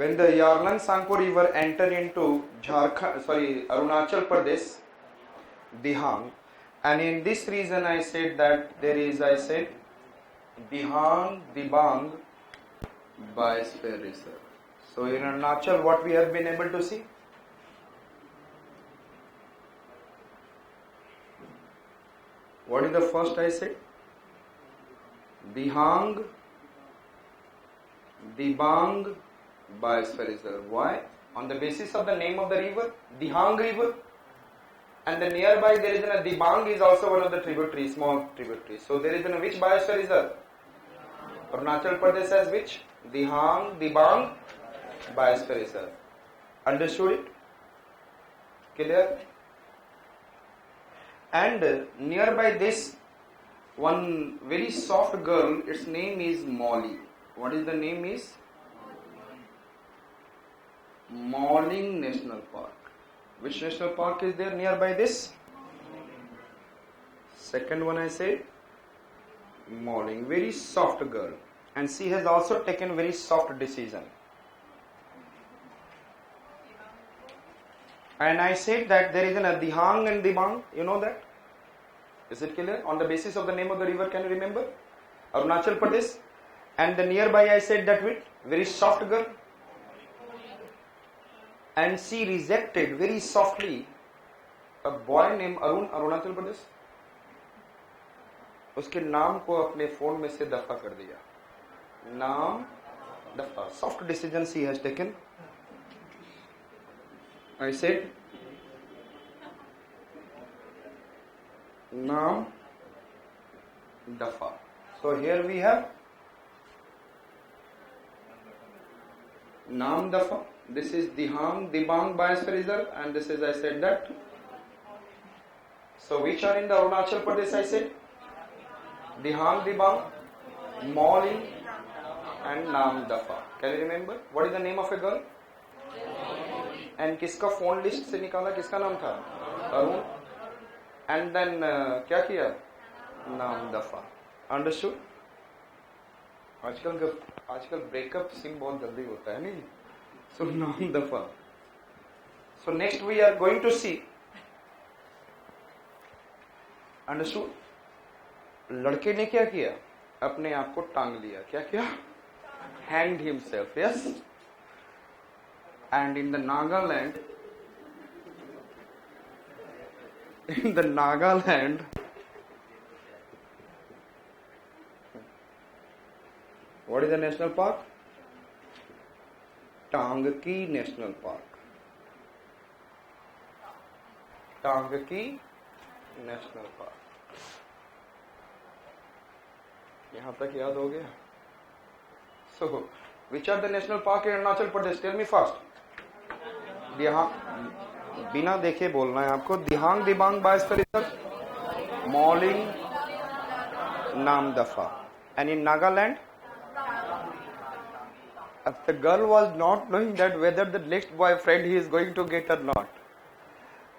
when the Yarlang Sangpo river enter into Arunachal Pradesh, Dihang, and in this region I said that there is, Dihang, Dibang biosphere reserve. So in Arunachal, what we have been able to see? What is the first I said? Dihang, Dibang biosphere reserve. Why? On the basis of the name of the river, Dihang river, and then nearby there is a Dibang is also one of the tributaries, small tributaries. So there is a which biosphere reserve? Arunachal Pradesh has which? Dihang, Dibang biosphere reserve. Understood it? Clear? And nearby this one very soft girl, its name is Molly. What is the name is? Mawling National Park. Which national park is there nearby this? Second one I said, Mawling. Very soft girl. And she has also taken very soft decision. And I said that there is an Dihang and Dibang. You know that? Is it clear? On the basis of the name of the river, can you remember? Arunachal Pradesh. And the nearby I said that with very soft girl. And she rejected very softly a boy named Arun, Arunachal Pradesh. उसके नाम को अपने phone में से दफा कर दिया. नाम दफा. Soft decision she has taken. I said नाम दफा. So here we have नाम दफा. This is Dihang, Dibang biosphere reserve, and this is I said that. So which are in the Arunachal Pradesh I said? Dihang, Dibang, Mawling, and Naam Dafa. Can you remember? What is the name of a girl? And किसका phone list से निकाला? किसका नाम था? Arun. And then क्या किया? नाम दफा. Understood? आजकल breakup सीन बहुत जल्दी होता है नहीं? So नाम दफा. So next we are going to see. Understood? लड़के ने क्या किया? अपने आप को टांग लिया. क्या किया? Hanged himself. Yes. And in the Nagaland, what is the national park? Tangki National Park. Tangki National Park. यहाँ तक याद हो गया? So, which are the national park in Arunachal Pradesh? Tell me first. बिना देखे बोलना है आपको. दिहांग, Dibang biosphere reserve, Mawling, Naam Dafa. And in Nagaland, the girl was not knowing that whether the next boyfriend he is going to get or not.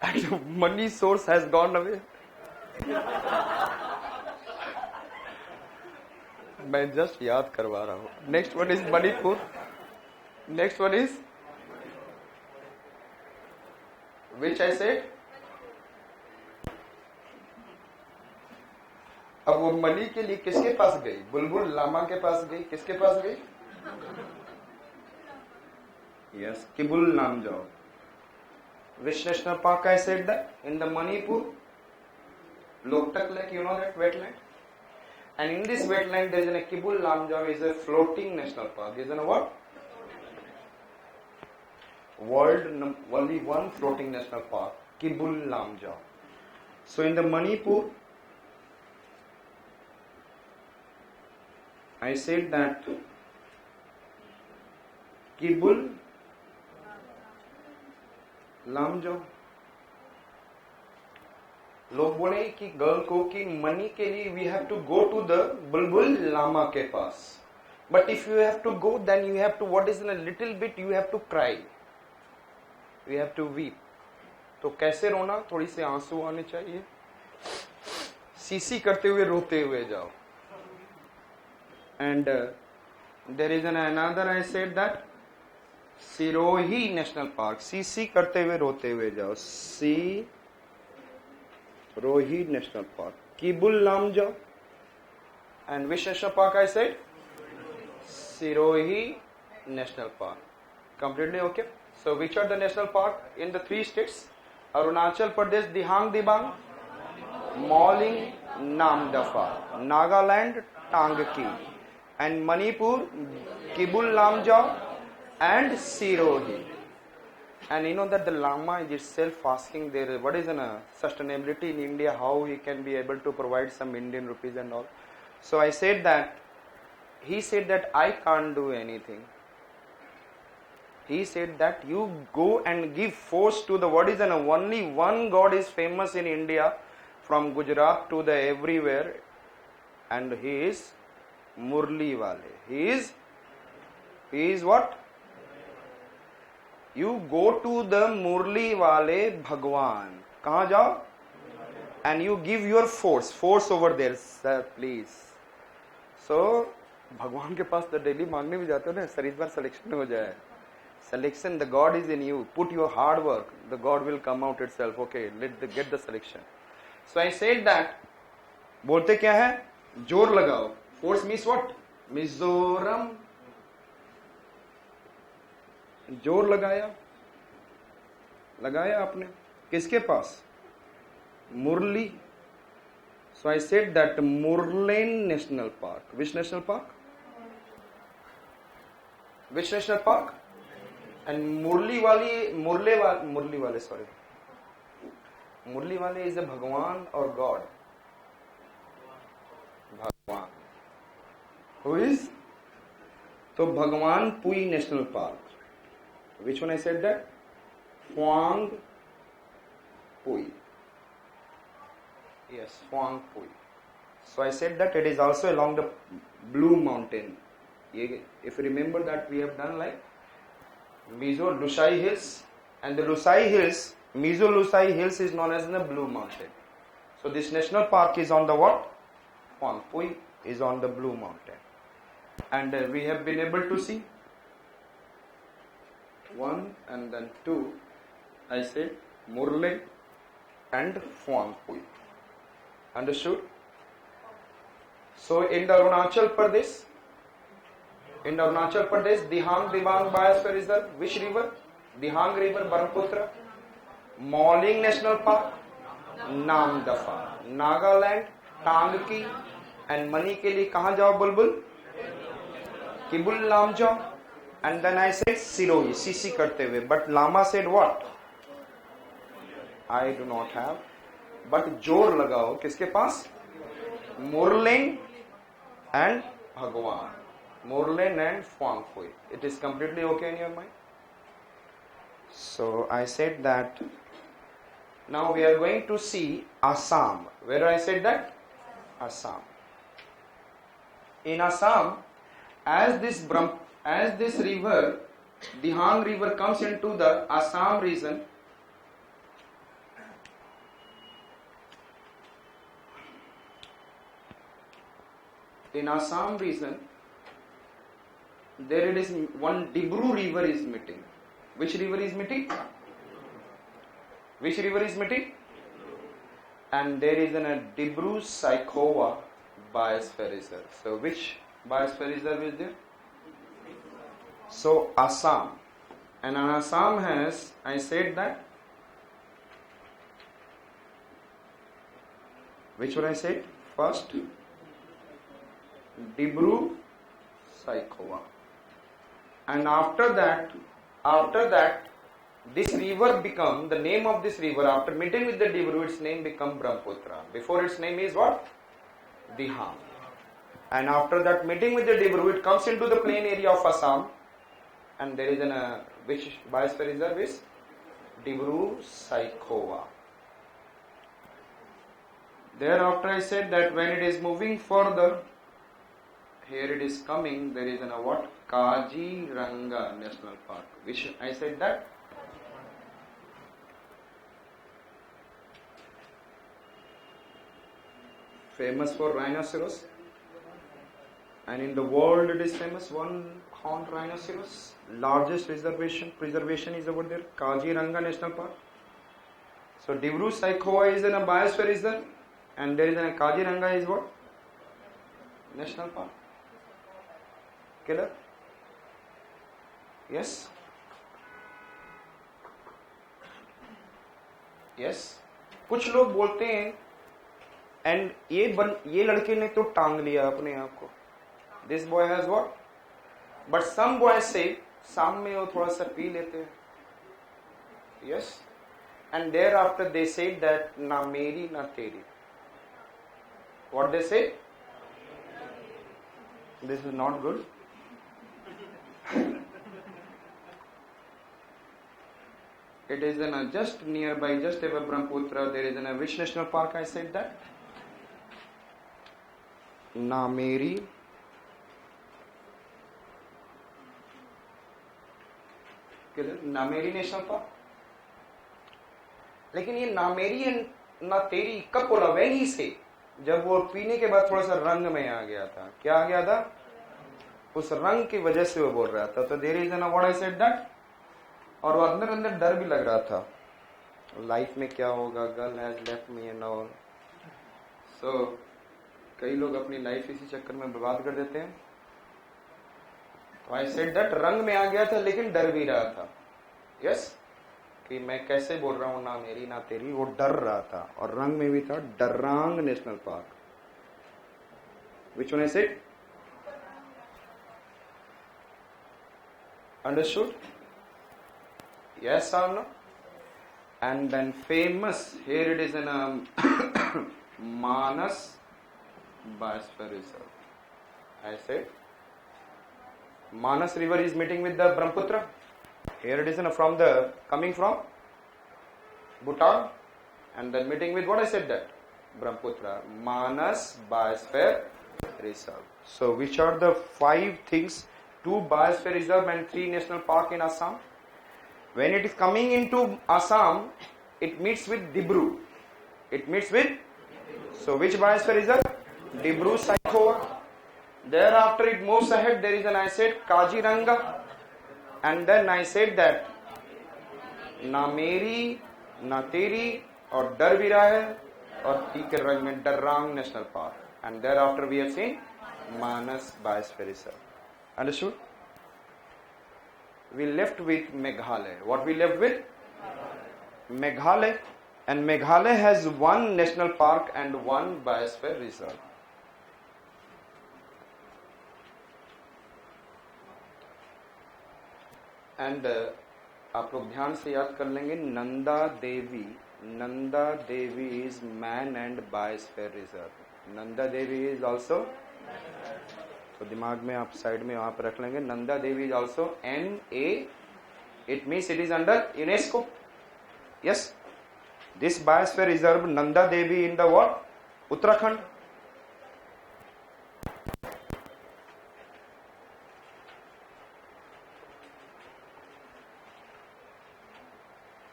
And money source has gone away. मैं just याद करवा रहा हूँ. Next one is Manipur. Next one is which I said. अब वो money के लिए किसके पास गई? बुलबुल लामा के पास गई. किसके पास गई? Yes, Keibul Lamjao. Which national park I said that? In the Manipur Loktak lake. You know that wetland. And in this wetland there is a Kibul Lamjao is a floating national park. Is a what? World only one floating national park, Kibul Lamjao. So in the Manipur, I said that Kibul Lamjao. लोग बोले कि girl को कि money के लिए we have to go to the बुलबुल लामा के पास. But if you have to go then you have to what is in a little bit you have to cry. You have to weep. तो कैसे रोना? थोड़ी से आंसू आने चाहिए. सीसी करते हुए रोते हुए जाओ. And there is an another I said that Sirohi national park, सी करते हुए रोते हुए जाओ, Sirohi national park. Keibul Lamjao, and which national park I said? Sirohi National Park. Completely okay? So which are the national park in the 3 states? Arunachal Pradesh, Dihang Dibang, Mauling, Namdapha, Nagaland, Tangki, and Manipur, Kibul Lamjao, and Sirohi. And you know that the Lama is itself asking there, what is a sustainability in India, how he can be able to provide some Indian rupees and all. So I said that, he said that I can't do anything. He said that you go and give force to the, what is an only one God is famous in India from Gujarat to the everywhere, and he is Murli Wale. He is what? You go to the Murli Wale Bhagwan. Kahan jao? And you give your force over there, sir, please. So, भगवान के पास तो daily मांगने भी जाते हो ना, sir इस बार selection हो जाए. Selection, the God is in you. Put your hard work, the God will come out itself. Okay, get the selection. So I said that. बोलते क्या है? जोर लगाओ. Force means what? मिजोरम. जोर लगाया आपने. किसके पास? मुरली. So I said that Murlen National Park. Which national park? Which national park? And Murli Wale is a Bhagwan or God? Bhagwan. Who is? So Bhagwan Pui National Park. Which one I said that? Phuang Pui. Yes, Phuang Pui. So I said that it is also along the Blue Mountain. If you remember that we have done like Mizo Lusai Hills, and the Lusai Hills, Mizo Lusai Hills is known as the Blue Mountain. So this national park is on the what? Phuang Pui is on the Blue Mountain. And we have been able to see 1 and then 2. I said Murle and Phuang Pui. Understood? So in the Arunachal Pradesh, Dihang Dibang Biosphere Reserve, which river? Dihang River, Brahmaputra. Mauling National Park, Namdapha. Nagaland, Tangki, and Mani ke liye kahan jao bulbul? Kibul Lamjao. And then I said Sirohi, CC karte hue. But Lama said what? I do not have. But जोर लगाओ किसके पास? Murlen and Bhagwan. Murlen and Phuang Pui. It is completely okay in your mind? So I said that now we are going to see Assam. Where I said that? Assam. In Assam, as this river, Dihang river comes into the Assam region, in Assam region, there it is one Dibru river is meeting. Which river is meeting? Which river is meeting? And there is a Dibru Saikhowa Biosphere Reserve. So which Biosphere Reserve is there? So Assam. And Assam has, I said that, which one I said? First, Dibru Saikhowa. And after that, this river become, the name of this river, after meeting with the Dibru, its name become Brahmaputra. Before its name is what? Dihang. And after that meeting with the Dibru, it comes into the plain area of Assam, and there is which biosphere reserve is? Dibru Saikhowa. Thereafter I said that when it is moving further, here it is coming, there is what? Kaziranga National Park. Which I said that? Famous for rhinoceros. And in the world it is famous. horned rhinoceros, largest preservation is over there, Kaziranga National Park. So Divru Saikhowa is in a biosphere reserve, and there is a Kaziranga is what? National Park. Clear? Yes? Yes? कुछ लोग बोलते हैं and ये लड़के ने तो टांग लिया अपने आप को, this boy has what, but some boy say शाम में वो थोड़ा सा पी लेते हैं, yes, and there after they say that ना मेरी ना तेरी, what they say, this is not good. It is in a just nearby, just above Brahmaputra, there is in a which national park I said that? Nameri. Nameri national park. लेकिन ये नामेरी ना तेरी कब बोला? वही से जब वो पीने के बाद थोड़ा सा रंग में आ गया था. क्या आ गया था? उस रंग की वजह से वो बोल रहा था. तो there is an what I said that. और वो अंदर अंदर डर भी लग रहा था, लाइफ में क्या होगा, girl has left me and all. So कई लोग अपनी लाइफ इसी चक्कर में बर्बाद कर देते हैं. तो आई सेड दैट रंग में आ गया था लेकिन डर भी रहा था. यस, कि मैं कैसे बोल रहा हूं ना मेरी ना तेरी, वो डर रहा था. और रंग में भी था Darrang national park. Which one I said? Understood? Yes or no? And then famous, here it is in a Manas Biosphere Reserve. I said Manas river is meeting with the Brahmaputra. Here it is in a, coming from Bhutan, and then meeting with what I said that? Brahmaputra. Manas Biosphere Reserve. So which are the 5 things? 2 Biosphere Reserve and 3 National Park in Assam. When it is coming into Assam, it meets with Dibru. It meets with, so which biosphere is that? Dibru Saikhowa. Thereafter it moves ahead. There is an, I said, Kaziranga, and then I said that ना मेरी ना तेरी, और डर भी रहा है, और तीखे रंग में Darrang national park. And thereafter we have seen Manas Biosphere Reserve. Understood? We left with Meghalaya. What we left with? Meghalaya. And Meghalaya has 1 national park and 1 biosphere reserve. And आप लोग ध्यान से याद कर लेंगे, नंदा देवी is man and biosphere reserve. Nanda Devi is also, तो दिमाग में आप साइड में वहां पर रख लेंगे. Nanda Devi is also NA, it means it is under UNESCO. Yes, this biosphere reserve Nanda Devi in the what? Uttarakhand.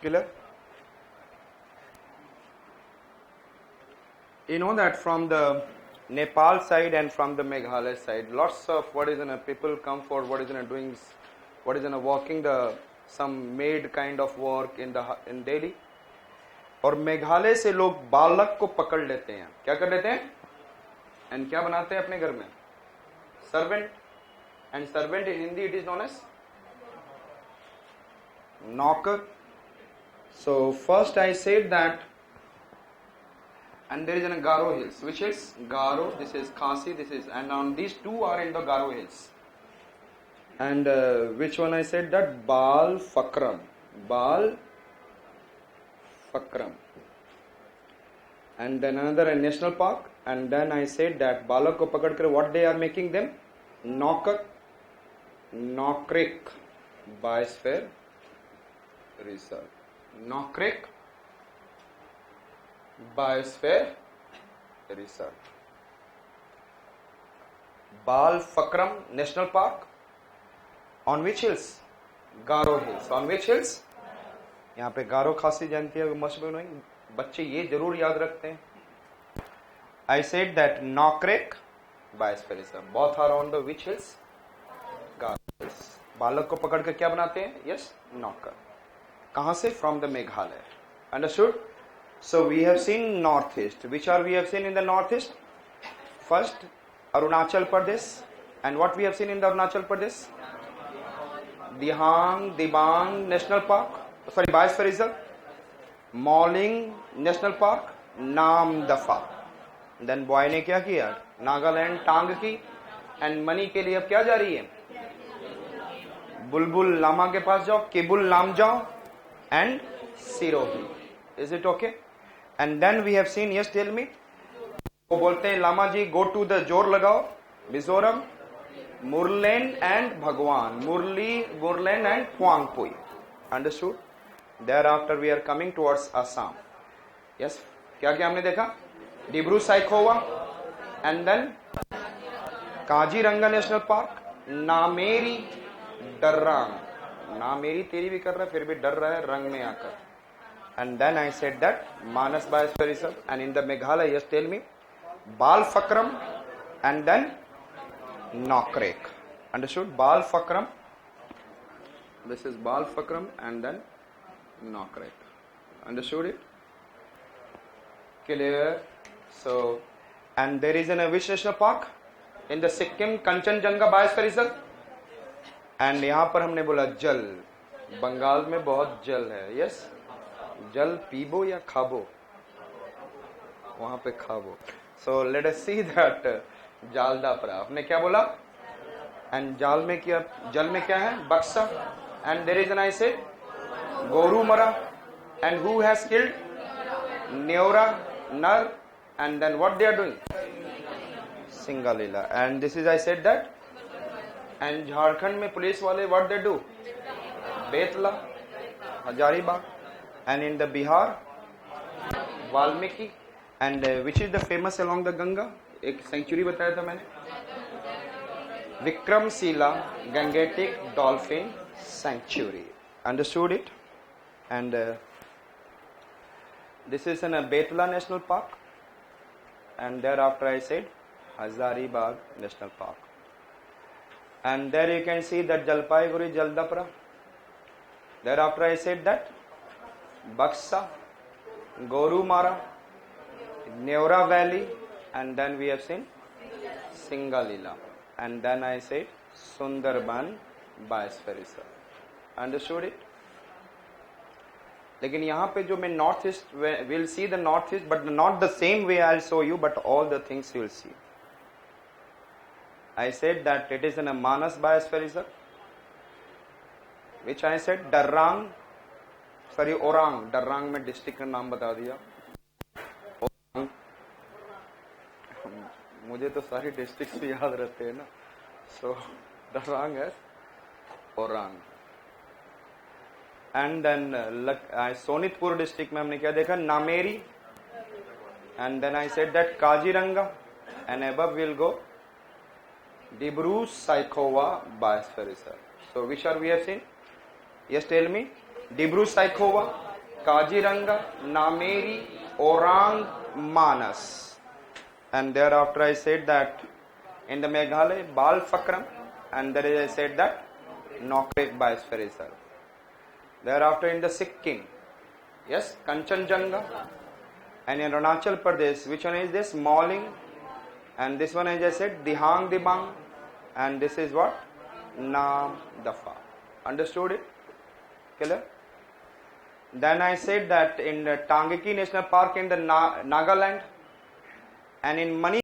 Clear? You know that from the Nepal side and from the Meghalaya side, lots of people come for doing, walking some maid kind of work in Delhi. और मेघालय से लोग बालक को पकड़ लेते हैं. क्या कर लेते हैं? एंड क्या बनाते हैं अपने घर में? Servant. And servant in Hindi it is known as नौकर. So first I said that, and there is in a Garo hills. Which is Garo? This is Khasi. This is, and on these 2 are in the Garo hills. And which one I said that? Bal Fakram. And then another a national park. And then I said that balak ko pakad kar, what they are making them? Nokrek Biosphere Reserve. Nokrek Biosphere Reserve. Bal Fakram National Park. On which hills? Garo hills. On which hills? यहाँ पे गारो खासी जानती है, must be knowing. बच्चे ये जरूर याद रखते हैं. I said that Nokrek Biosphere Reserve. Both are on the which hills? Garo. बालक को पकड़ के क्या बनाते हैं? यस, नौकर. कहां से? From the Meghalaya. Understood? So we have seen north east. Which are we have seen in the north east? First Arunachal Pradesh. And what we have seen in the Arunachal Pradesh? Dihang Dibang national park, sorry biosphere reserve, Mouling national park, Namdapha. Then boy ने क्या किया? नागालैंड टांग की. And money के लिए अब क्या जा रही है? बुलबुल लामा के पास जाओ, Keibul Lamjao and Sirohi. Is it okay? And then we have seen, yes tell me, वो बोलते हैं लामा जी गो टू द जोर लगाओ, मिजोरम, मुरलेन एंड भगवान, Murli, Murlen and Phawngpui. Understood? Thereafter we are coming towards Assam. Yes, क्या क्या हमने देखा? Dibru Saikhowa and then Kaziranga national park, Nameri, Darrang. Nameri तेरी भी कर रहा है, फिर भी डर रहा है रंग में आकर. And then I said that Manas biosphere reserve. And in the Meghalaya, yes tell me, Balpakram and then Nokrek. Understood? Balpakram, this is Balfakram and then Nokrek. Understood it? Clear? So, and there is an which national park in the Sikkim, Kanchenjunga Biosphere Reserve. And यहाँ पर हमने बोला जल, बंगाल में बहुत जल है. Yes, जल पीबो या खाबो? वहां पे खाबो. So let us see that जालदापरा. आपने क्या बोला? एंड जाल में क्या, जल में क्या है? Buxa. And there is an, I say Gorumara. And who has killed? Neora नर. And then what they are doing? Singalila. And this is, I said that. And Jharkhand में पुलिस वाले what they do? Betla, Hazaribagh. And in the Bihar, Valmiki. And which is the famous along the Ganga? एक sanctuary बताया था मैंने, Vikramshila gangetic dolphin sanctuary. Understood it? And this is an Betla national park. And there after I said Hazaribagh national park. And there you can see that Jalpaiguri, Jaldapara. Thereafter I said that Buxa, Gorumara, Neora valley. And then we have seen Singalila. And then I said Sundarban Biosphere Reserve. Understood it? लेकिन यहाँ पे जो मैं north east, will see the north east, but not the same way I show you, but all the things you will see. I said that it is in a Manas Biosphere Reserve, which I said Darrang, sorry Orang. Darrang में district का नाम बता दिया. मुझे तो सारी districts भी याद रहते हैं ना. सो दरांग है, Orang. And then Sonitpur district में हमने क्या देखा? Nameri. And then I said that Kaziranga. And above will go Dibru Saikhowa biosphere reserve. So which are we have seen? Yes tell me. Dibru Saikhowa, Kaziranga, Nameri, Orang, Manas. And thereafter I said that in the Meghalaya, Balfakram, and there I said that Nokrek Biosphere Reserve. Thereafter in the Sikkim, yes, Kanchenjunga. And in Arunachal Pradesh, which one is this? Mauling. And this one, as I said, Dihang Dibang. And this is what? Namdafa. Understood it? Clear? Then I said that in the Tangaki National Park in the Nagaland, and in Mani